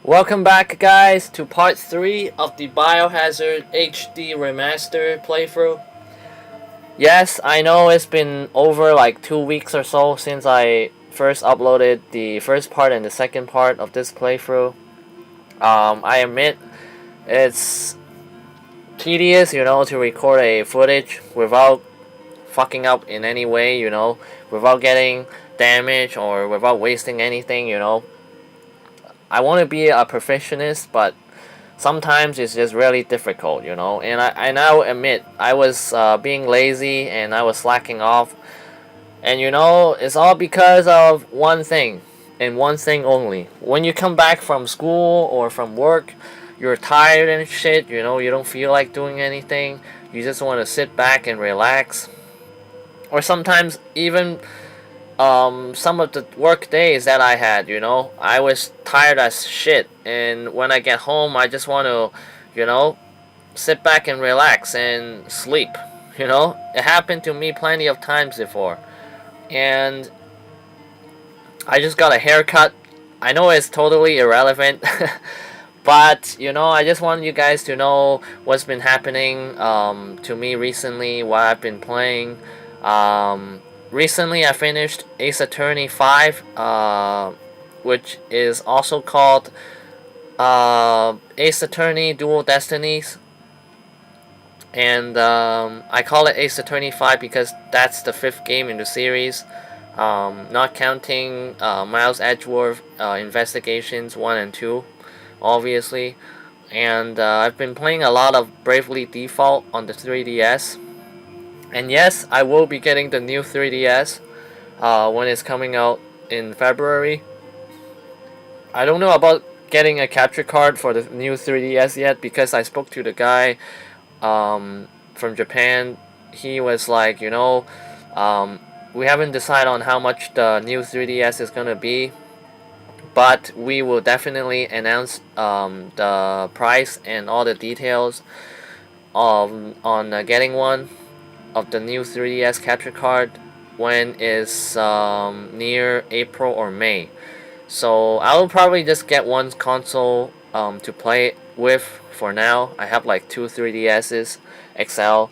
Welcome back, guys, to part 3 of the Biohazard HD Remaster playthrough. Yes, I know it's been over like 2 weeks or so since I first uploaded the first part and the second part of this playthrough. I admit it's tedious, to record a footage without fucking up in any way, without getting damaged or without wasting anything. I want to be a perfectionist, but sometimes it's just really difficult. And I now admit I was being lazy and I was slacking off. And it's all because of one thing and one thing only. When you come back from school or from work, you're tired and shit, you don't feel like doing anything. You just want to sit back and relax. Or sometimes even some of the work days that I had, I was tired as shit, and when I get home, I just want to, sit back and relax and sleep. It happened to me plenty of times before, and I just got a haircut. I know it's totally irrelevant, but I just want you guys to know what's been happening to me recently, what I've been playing. Recently, I finished Ace Attorney 5, which is also called Ace Attorney Dual Destinies. And I call it Ace Attorney 5 because that's the 5th game in the series, not counting Miles Edgeworth Investigations 1 and 2, obviously. And I've been playing a lot of Bravely Default on the 3DS. And yes, I will be getting the new 3DS when it's coming out in February. I don't know about getting a capture card for the new 3DS yet because I spoke to the guy from Japan. He was like, we haven't decided on how much the new 3DS is going to be, but we will definitely announce the price and all the details on getting one of the new 3DS capture card when it's near April or May. So I'll probably just get one console to play with for now. I have like 2 3DSs XL.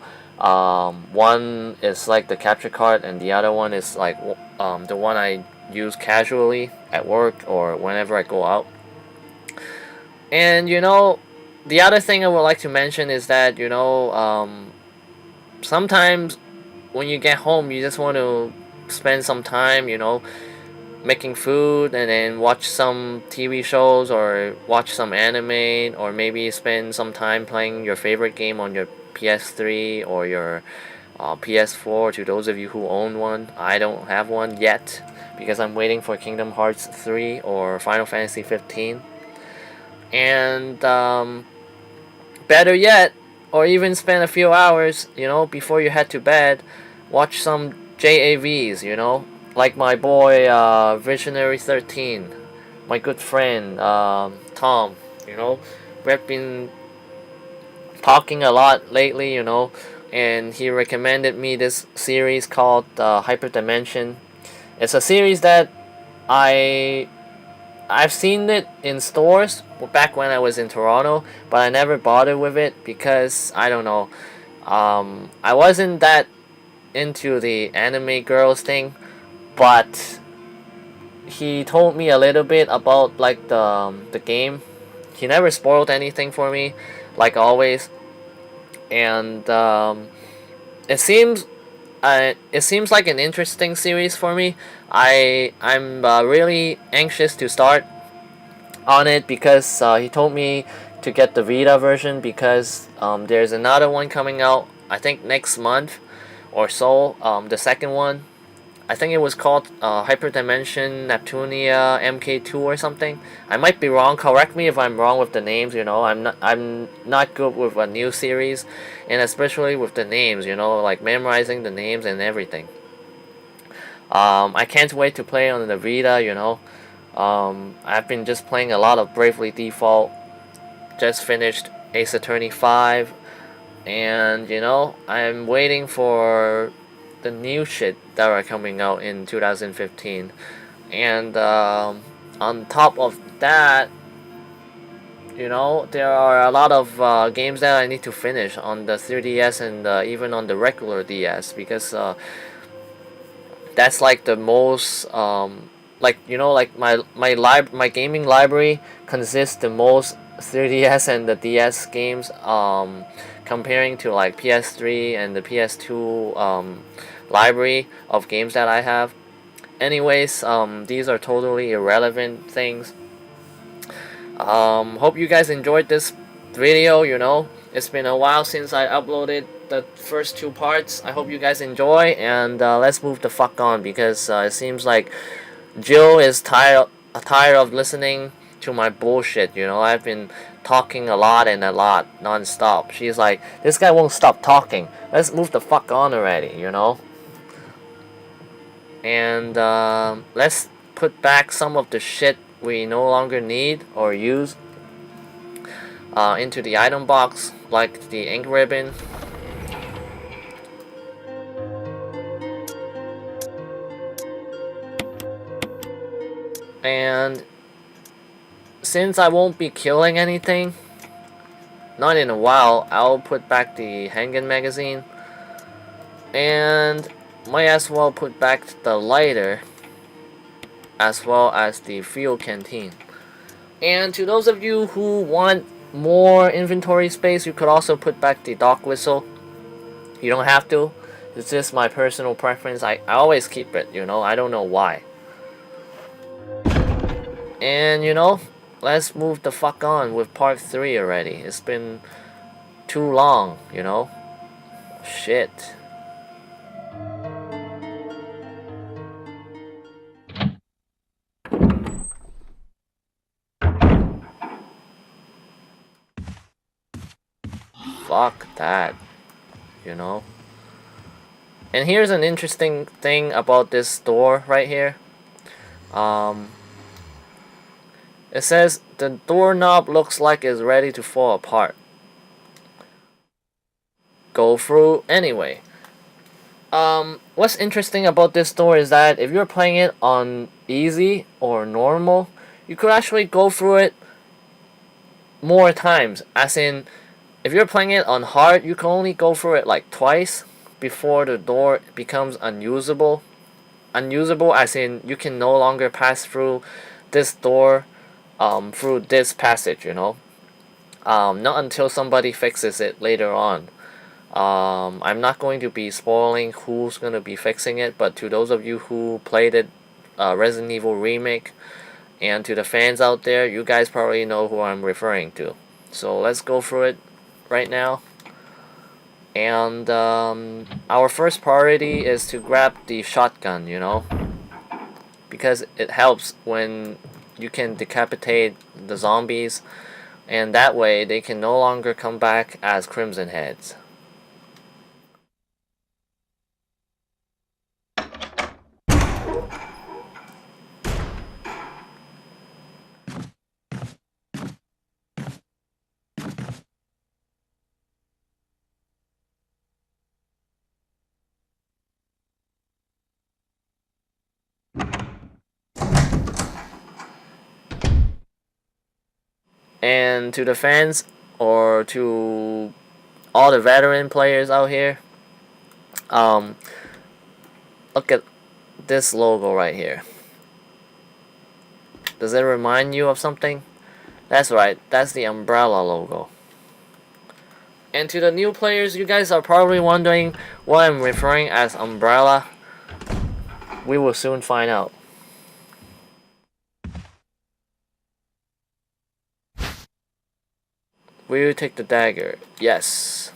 One is like the capture card, and the other one is like the one I use casually at work or whenever I go out. And the other thing I would like to mention is that sometimes when you get home, you just want to spend some time, making food and then watch some TV shows or watch some anime, or maybe spend some time playing your favorite game on your PS3 or your PS4, to those of you who own one. I don't have one yet because I'm waiting for Kingdom Hearts 3 or Final Fantasy 15. And better yet, or even spend a few hours, before you head to bed, watch some JAVs, like my boy Visionary 13, my good friend Tom. We've been talking a lot lately, and he recommended me this series called Hyperdimension. It's a series that I've seen it in stores back when I was in Toronto, but I never bothered with it because I don't know. I wasn't that into the anime girls thing, but he told me a little bit about like the game. He never spoiled anything for me, like always, and it seems it seems like an interesting series for me. I'm really anxious to start on it because he told me to get the Vita version because there's another one coming out, I think next month or so. The second one, I think it was called Hyperdimension Neptunia MK2 or something. I might be wrong. Correct me if I'm wrong with the names. I'm not good with a new series, and especially with the names. Like memorizing the names and everything. I can't wait to play on the Vita. I've been just playing a lot of Bravely Default. Just finished Ace Attorney 5, and I'm waiting for the new shit that are coming out in 2015. And on top of that, You know, there are a lot of games that I need to finish on the 3DS and even on the regular DS, because that's like the most like, you know, like my gaming library consists the most 3DS and the DS games, comparing to like PS3 and the PS2 library of games that I have. Anyways, these are totally irrelevant things. Hope you guys enjoyed this video. You know, it's been a while since I uploaded the first two parts. I hope you guys enjoy, and let's move the fuck on, because it seems like Jill is tired of listening to my bullshit. You know, I've been talking a lot and a lot non-stop. She's like, this guy won't stop talking. Let's move the fuck on already. You know, and let's put back some of the shit we no longer need or use into the item box, like the ink ribbon. And since I won't be killing anything, not in a while, I'll put back the handgun magazine, and might as well put back the lighter, as well as the fuel canteen. And to those of you who want more inventory space, you could also put back the dog whistle. You don't have to. It's just my personal preference. I always keep it, you know. I don't know why. And, you know, let's move the fuck on with part 3 already. It's been too long, you know. Shit. Fuck that, you know. And here's an interesting thing about this door right here. It says the doorknob looks like it's ready to fall apart. Go through anyway. What's interesting about this door is that if you're playing it on easy or normal, you could actually go through it more times. As in, if you're playing it on hard, you can only go through it like twice before the door becomes unusable. Unusable as in you can no longer pass through this door through this passage, you know. Not until somebody fixes it later on. I'm not going to be spoiling who's going to be fixing it, but to those of you who played it, Resident Evil Remake, and to the fans out there, you guys probably know who I'm referring to. So let's go through it right now. And our first priority is to grab the shotgun, you know, because it helps when you can decapitate the zombies, and that way they can no longer come back as Crimson Heads. And to the fans, or to all the veteran players out here, look at this logo right here. Does it remind you of something? That's right, that's the umbrella logo. And to the new players, you guys are probably wondering what I'm referring as umbrella. We will soon find out. Will you take the dagger? Yes.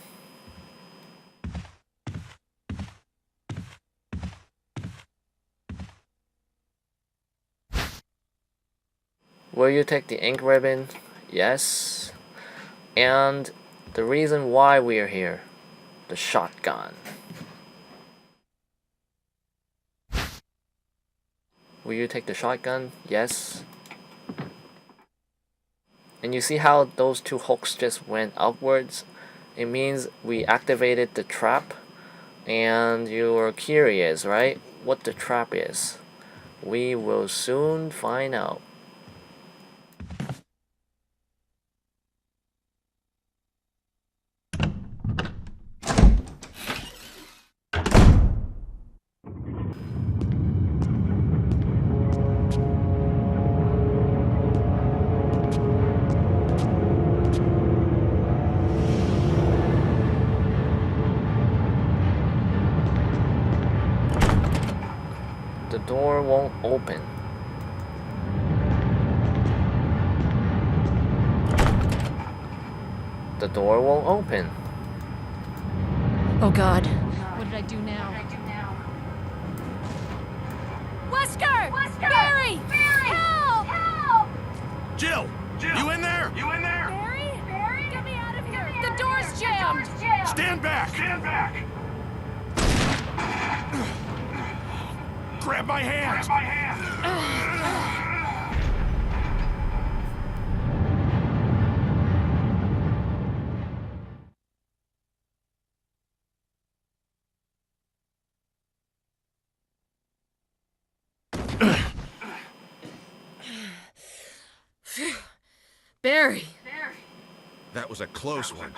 Will you take the ink ribbon? Yes. And the reason why we are here, the shotgun. Will you take the shotgun? Yes. And you see how those two hooks just went upwards? It means we activated the trap. And you're curious, right? What the trap is. We will soon find out. The door won't open. The door won't open. Oh God. What did I do now? Wesker! Barry! Help! Jill! You in there? Barry? Get me out of here! The door's jammed! Stand back! Grab my hand! Barry! That was a close one.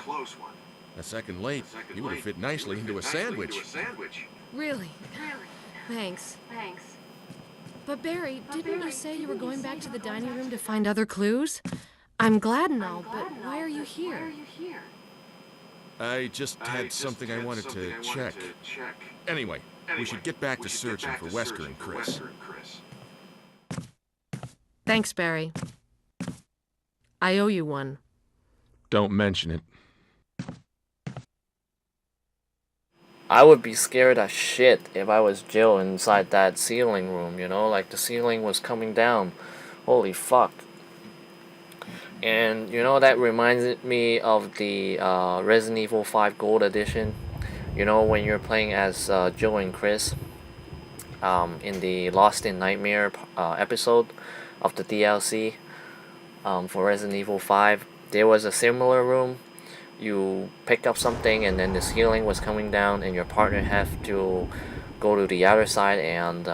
A second late, you would have fit nicely into a sandwich. Really? Thanks. But Barry, didn't you say you were going back to the dining room to find other clues? I'm glad and all, but why are you here? I just had something I wanted to check. Anyway, we should get back to searching for Wesker and Chris. Thanks, Barry. I owe you one. Don't mention it. I would be scared as shit if I was Jill inside that ceiling room, you know, like the ceiling was coming down. Holy fuck. And you know, that reminded me of the Resident Evil 5 Gold Edition. You know, when you're playing as Jill and Chris in the Lost in Nightmare episode of the DLC for Resident Evil 5, there was a similar room. You pick up something and then the ceiling was coming down and your partner have to go to the other side and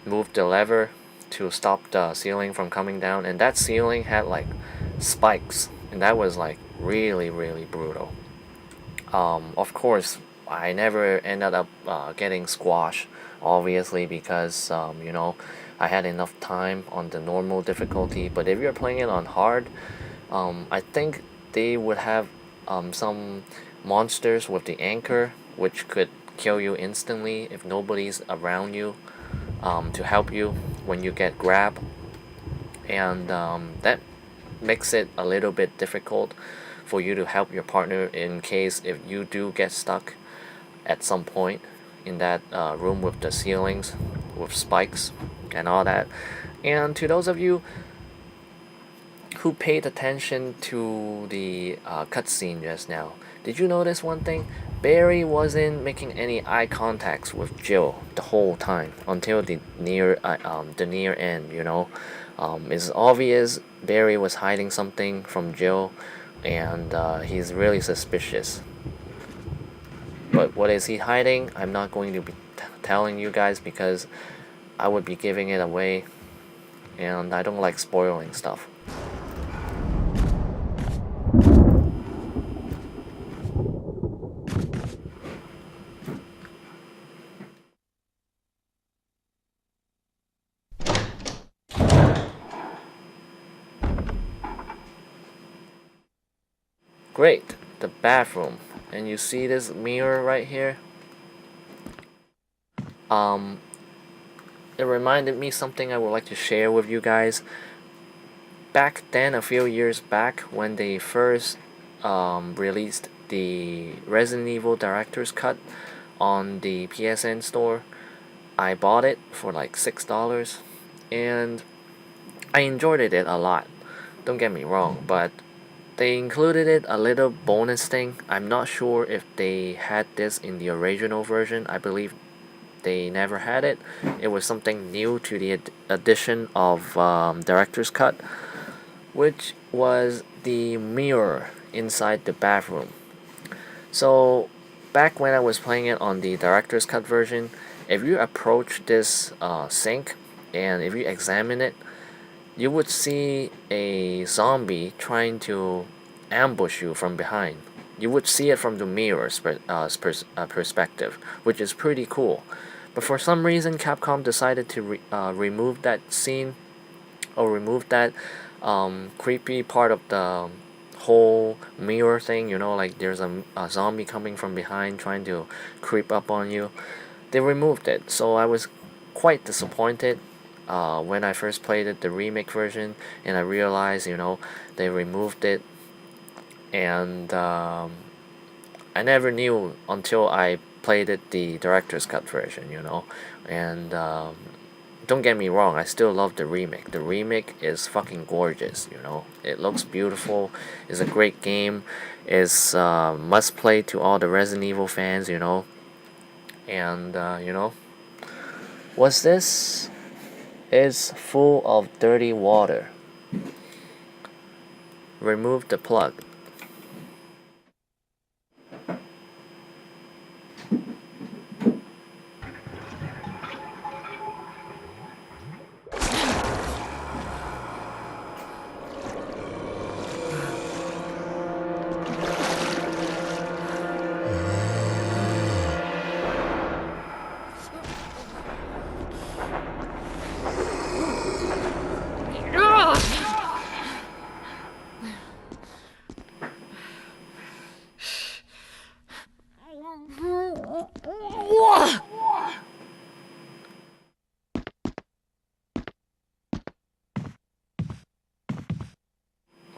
move the lever to stop the ceiling from coming down, and that ceiling had like spikes, and that was like really brutal. Of course I never ended up getting squashed, obviously, because you know, I had enough time on the normal difficulty. But if you're playing it on hard, I think they would have some monsters with the anchor which could kill you instantly if nobody's around you to help you when you get grabbed, and that makes it a little bit difficult for you to help your partner in case if you do get stuck at some point in that room with the ceilings with spikes and all that. And to those of you who paid attention to the cutscene just now, did you notice one thing? Barry wasn't making any eye contacts with Jill the whole time until the near end. You know, it's obvious Barry was hiding something from Jill, and he's really suspicious. But what is he hiding? I'm not going to be telling you guys because I would be giving it away, and I don't like spoiling stuff. Great, the bathroom. And you see this mirror right here? It reminded me something I would like to share with you guys. Back then, a few years back, when they first released the Resident Evil Director's Cut on the PSN store, I bought it for like $6, and I enjoyed it a lot. Don't get me wrong, but they included it a little bonus thing. I'm not sure if they had this in the original version. I believe they never had it. It was something new to the edition of Director's Cut, which was the mirror inside the bathroom. So back when I was playing it on the Director's Cut version, if you approach this sink and if you examine it, you would see a zombie trying to ambush you from behind. You would see it from the mirror's perspective, which is pretty cool. But for some reason, Capcom decided to remove that scene, or remove that creepy part of the whole mirror thing. You know, like there's a zombie coming from behind trying to creep up on you. They removed it, so I was quite disappointed when I first played it, the remake version, and I realized, you know, they removed it, and I never knew until I played it the director's cut version, you know, and don't get me wrong, I still love the remake. The remake is fucking gorgeous, you know. It looks beautiful. It's a great game. It's must play to all the Resident Evil fans, you know. And you know, what's this? It's full of dirty water. Remove the plug.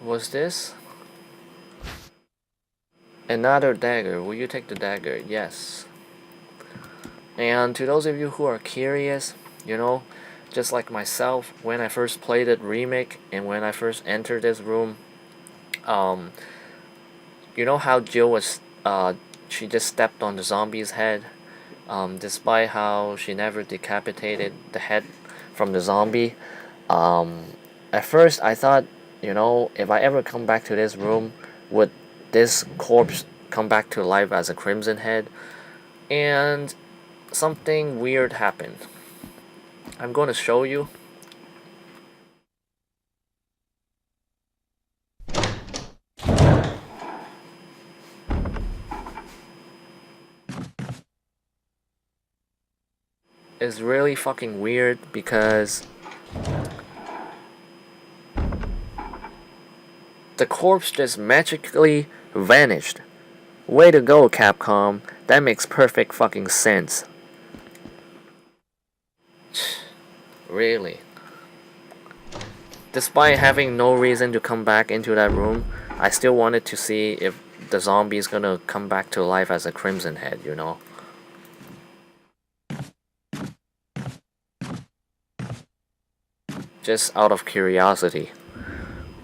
What's this? Another dagger. Will you take the dagger? Yes. And to those of you who are curious, you know, just like myself, when I first played it remake and when I first entered this room, you know how Jill was, she just stepped on the zombie's head, despite how she never decapitated the head from the zombie. At first I thought, you know, if I ever come back to this room, would this corpse come back to life as a Crimson Head? And something weird happened. I'm going to show you. It's really fucking weird because the corpse just magically vanished. Way to go, Capcom. That makes perfect fucking sense. Really. Despite having no reason to come back into that room, I still wanted to see if the zombie is gonna come back to life as a Crimson Head, you know? Just out of curiosity.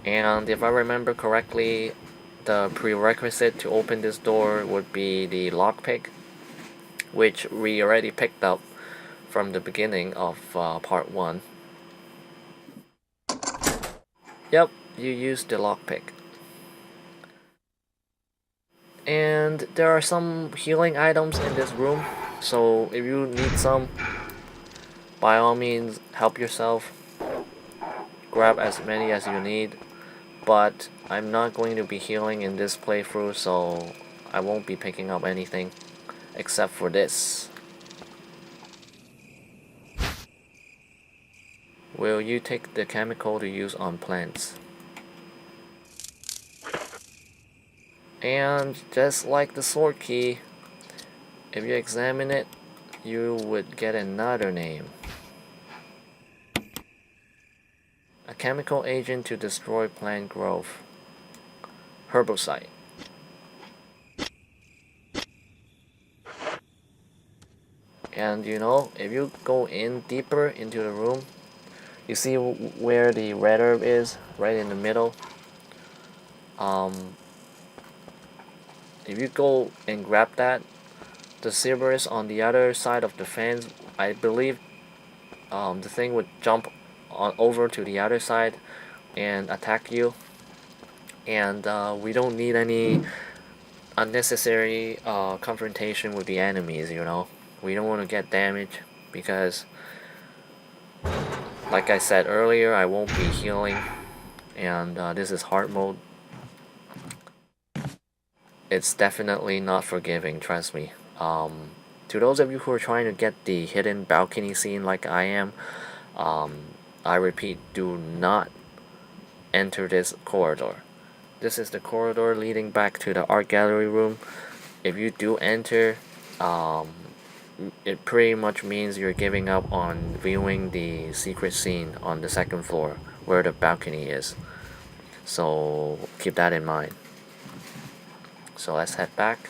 And if I remember correctly, the prerequisite to open this door would be the lockpick, which we already picked up from the beginning of part 1. Yep, you used the lockpick. And there are some healing items in this room, so if you need some, by all means help yourself. Grab as many as you need. But I'm not going to be healing in this playthrough, so I won't be picking up anything except for this. Will you take the chemical to use on plants? And just like the sword key, if you examine it, you would get another name. A chemical agent to destroy plant growth. Herbicide. And you know, if you go in deeper into the room, you see where the red herb is, right in the middle. If you go and grab that, the Cerberus on the other side of the fence, I believe the thing would jump over to the other side and attack you, and we don't need any unnecessary confrontation with the enemies, you know. We don't want to get damaged because, like I said earlier, I won't be healing, and this is hard mode. It's definitely not forgiving, trust me. To those of you who are trying to get the hidden balcony scene like I am, I repeat, do not enter this corridor. This is the corridor leading back to the art gallery room. If you do enter, it pretty much means you're giving up on viewing the secret scene on the second floor where the balcony is. So keep that in mind. So let's head back.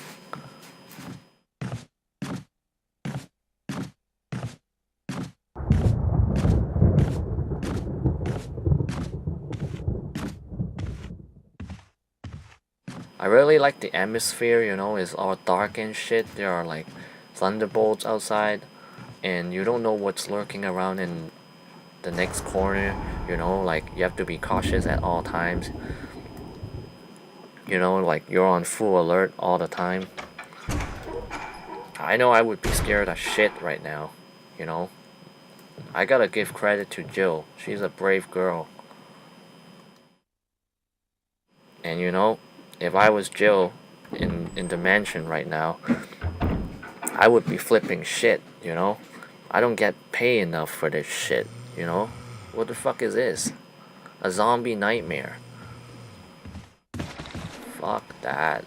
I really like the atmosphere, you know, it's all dark and shit. There are like thunderbolts outside, and you don't know what's lurking around in the next corner, you know, like you have to be cautious at all times. You know, like you're on full alert all the time. I know I would be scared as shit right now, you know. I gotta give credit to Jill. She's a brave girl. And you know, if I was Jill in the mansion right now, I would be flipping shit, you know? I don't get paid enough for this shit, you know? What the fuck is this? A zombie nightmare. Fuck that.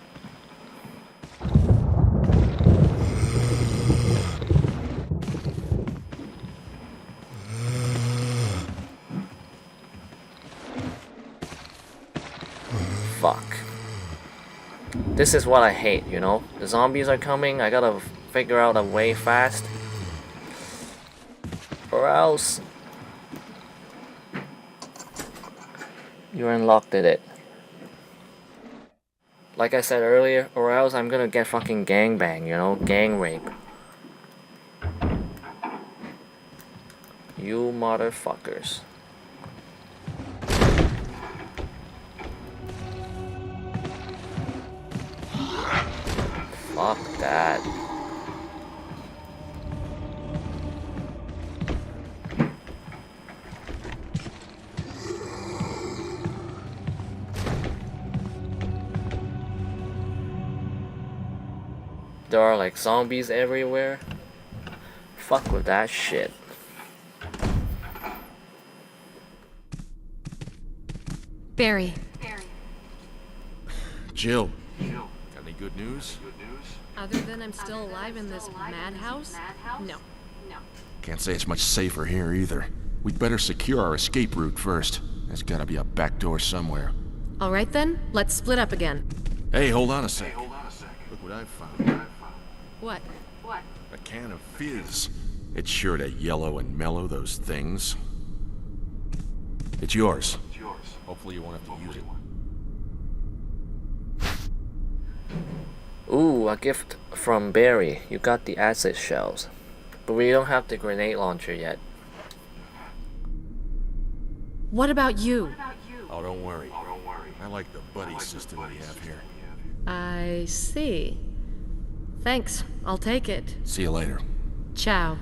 Fuck. This is what I hate, you know? The zombies are coming, I gotta figure out a way fast. Or else... You unlocked it. Like I said earlier, or else I'm gonna get fucking gangbang, you know? Gang rape. You motherfuckers. Fuck that. There are like zombies everywhere. Fuck with that shit. Barry. Jill, got any good news? Other than I'm still alive in this madhouse? No. Can't say it's much safer here either. We'd better secure our escape route first. There's gotta be a back door somewhere. All right then, let's split up again. Hey, hold on a sec. Look what I've found. What? A can of fizz. It's sure to yellow and mellow those things. It's yours. Hopefully you won't have to use it. Ooh, a gift from Barry. You got the acid shells. But we don't have the grenade launcher yet. What about you? Oh, don't worry. I like the buddy system we have here. I see. Thanks, I'll take it. See you later. Ciao.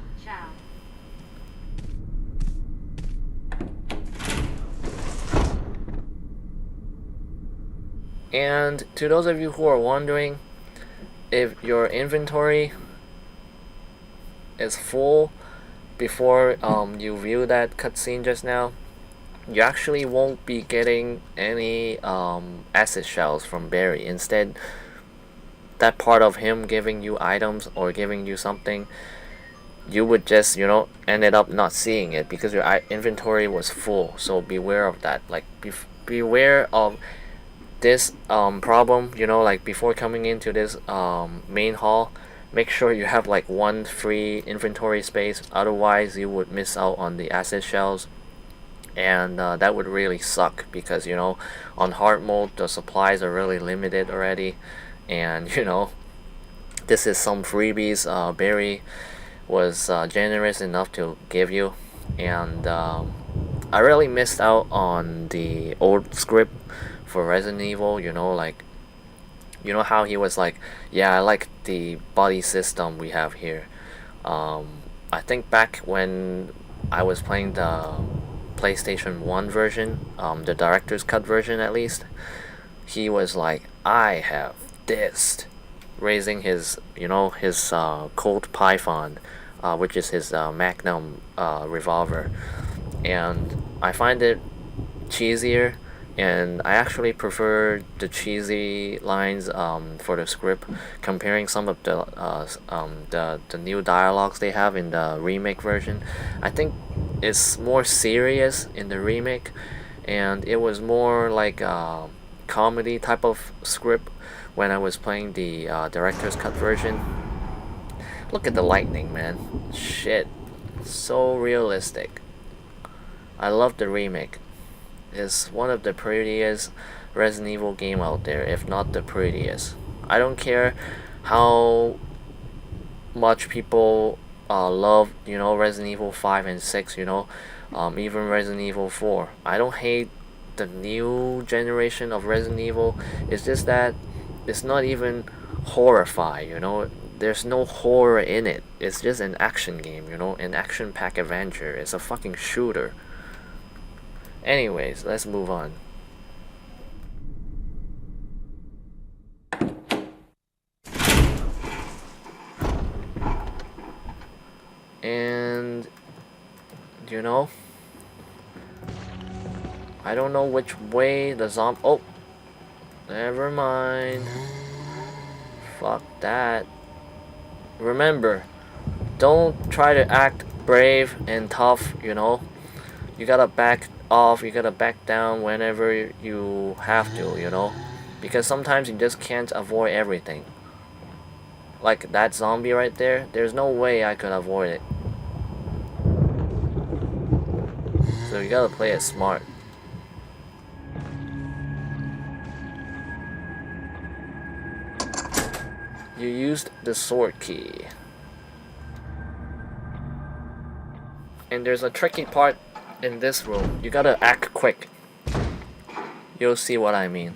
And to those of you who are wondering, if your inventory is full before you view that cutscene just now, you actually won't be getting any acid shells from Barry. Instead, that part of him giving you items or giving you something, you would just, you know, ended up not seeing it because your inventory was full. So beware of that. Like, beware of this problem, you know, like before coming into this main hall, make sure you have like one free inventory space, otherwise you would miss out on the acid shells, and that would really suck because, you know, on hard mode the supplies are really limited already, and you know, this is some freebies Barry was generous enough to give you, and I really missed out on the old script for Resident Evil, you know, like, you know how he was like, yeah, I like the body system we have here. I think back when I was playing the PlayStation 1 version, the director's cut version at least, he was like, I have this, raising his, you know, his Colt Python, which is his Magnum revolver, and I find it cheesier and I actually prefer the cheesy lines for the script, comparing some of the new dialogues they have in the remake version. I think it's more serious in the remake, and it was more like a comedy type of script when I was playing the director's cut version. Look at the lightning, man. Shit, so realistic. I love the remake. It's one of the prettiest Resident Evil game out there, if not the prettiest. I don't care how much people love, Resident Evil 5 and 6, even Resident Evil 4. I don't hate the new generation of Resident Evil. It's just that it's not even horrifying. There's no horror in it. It's just an action game, an action-packed adventure. It's a fucking shooter. Anyways, let's move on. And I don't know which way the zombie. Oh, never mind. Fuck that. Remember, don't try to act brave and tough. You gotta back off, you gotta back down whenever you have to, because sometimes you just can't avoid everything. Like that zombie right there, there's no way I could avoid it. So you gotta play it smart. You used the sword key. And there's a tricky part in this room. You gotta act quick. You'll see what I mean.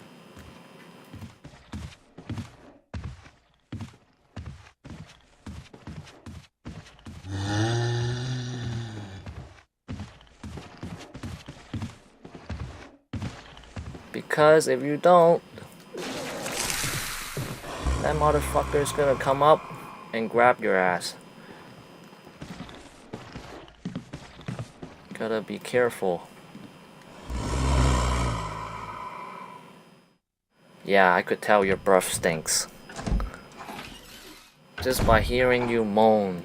Because if you don't, that motherfucker's gonna come up and grab your ass. Gotta be careful. Yeah, I could tell your breath stinks just by hearing you moan.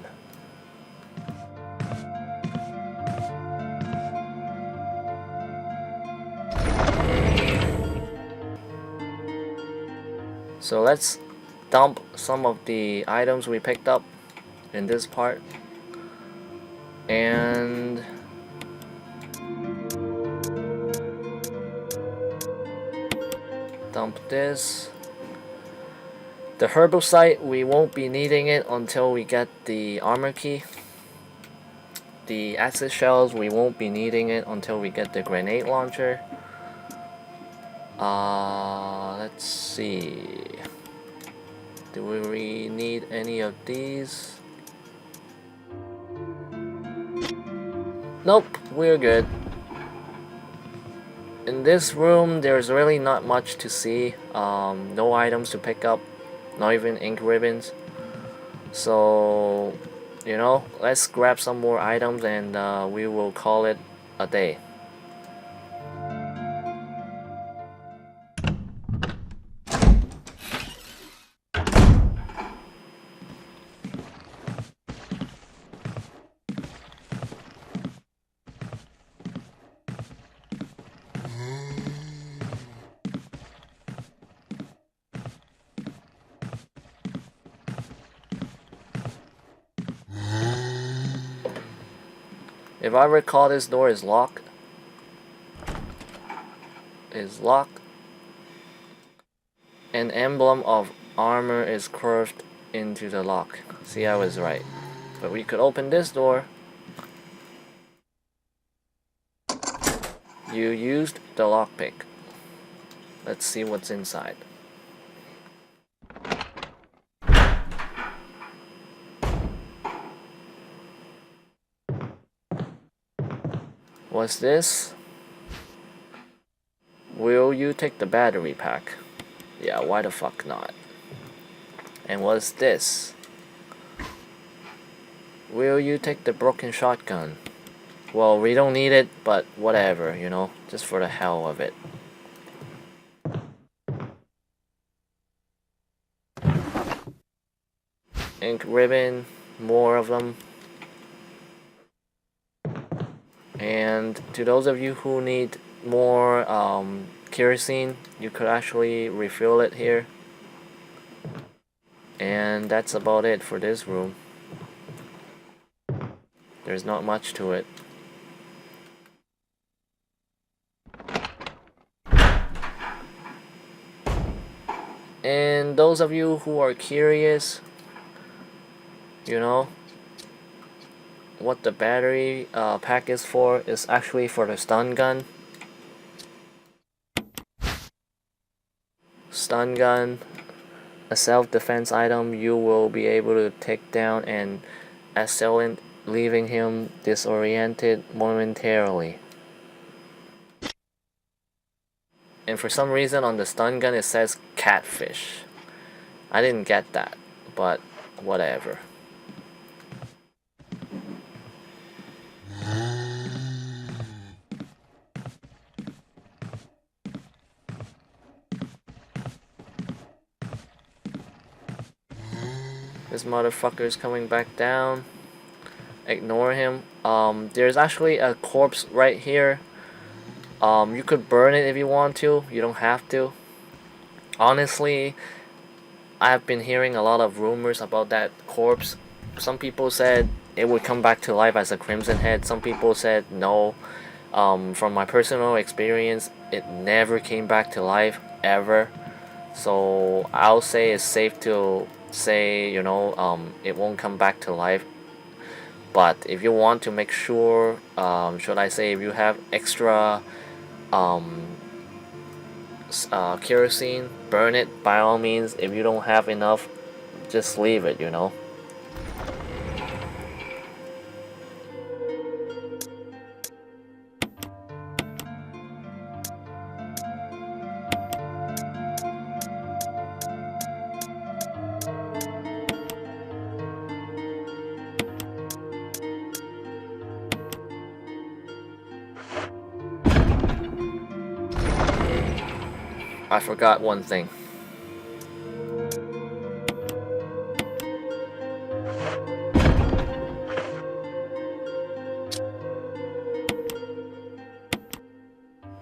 So let's dump some of the items we picked up in this part, and dump this. The herbicide, we won't be needing it until we get the armor key. The acid shells, we won't be needing it until we get the grenade launcher. Let's see. Do we need any of these? Nope, we're good. In this room, there's really not much to see. No items to pick up, not even ink ribbons. So, let's grab some more items and we will call it a day. If I recall, this door is locked. An emblem of armor is curved into the lock. See, I was right. But we could open this door. You used the lockpick. Let's see what's inside. What's this? Will you take the battery pack? Yeah, why the fuck not? And what's this? Will you take the broken shotgun? Well, we don't need it, but whatever, just for the hell of it. ink ribbon, more of them. And to those of you who need more kerosene, you could actually refill it here. And that's about it for this room. There's not much to it. And those of you who are curious, you know, what the battery pack is for, is actually for the stun gun. Stun gun, a self-defense item you will be able to take down an assailant, leaving him disoriented momentarily. And for some reason on the stun gun it says catfish. I didn't get that, but whatever. This motherfucker's coming back down. Ignore him. There's actually a corpse right here. You could burn it if you want to. You don't have to. Honestly, I've been hearing a lot of rumors about that corpse. Some people said it would come back to life as a Crimson Head. Some people said no. From my personal experience, it never came back to life ever. So I'll say it's safe to say, you know, it won't come back to life. But if you want to make sure, should I say, if you have extra kerosene, burn it by all means. If you don't have enough, just leave it, you know. I forgot one thing.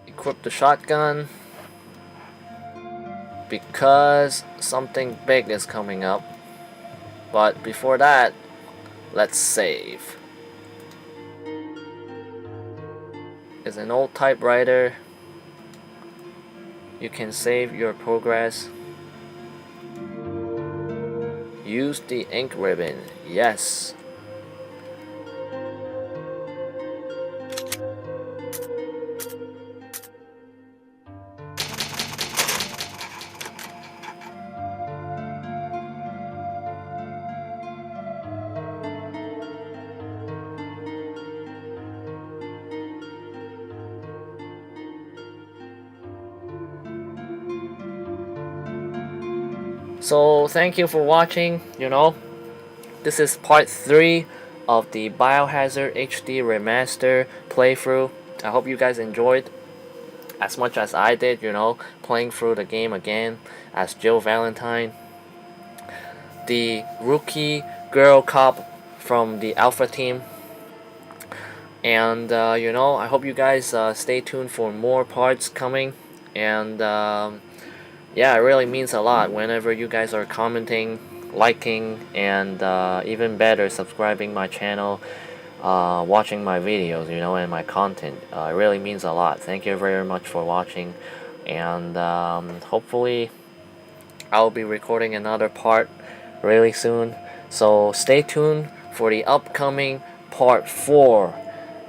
Equip the shotgun because something big is coming up. But before that, let's save. It's an old typewriter. You can save your progress. Use the ink ribbon. Yes. So thank you for watching. You know, this is part 3 of the Biohazard HD Remaster playthrough. I hope you guys enjoyed as much as I did, you know, playing through the game again as Jill Valentine, the rookie girl cop from the Alpha team. And you know, I hope you guys stay tuned for more parts coming. And yeah, it really means a lot whenever you guys are commenting, liking, and even better, subscribing my channel, watching my videos, you know, and my content. It really means a lot. Thank you very much for watching, and hopefully I'll be recording another part really soon. So stay tuned for the upcoming part 4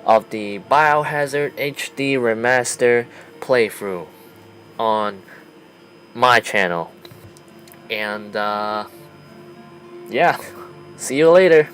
of the Biohazard HD Remaster playthrough on my channel. And yeah, see you later.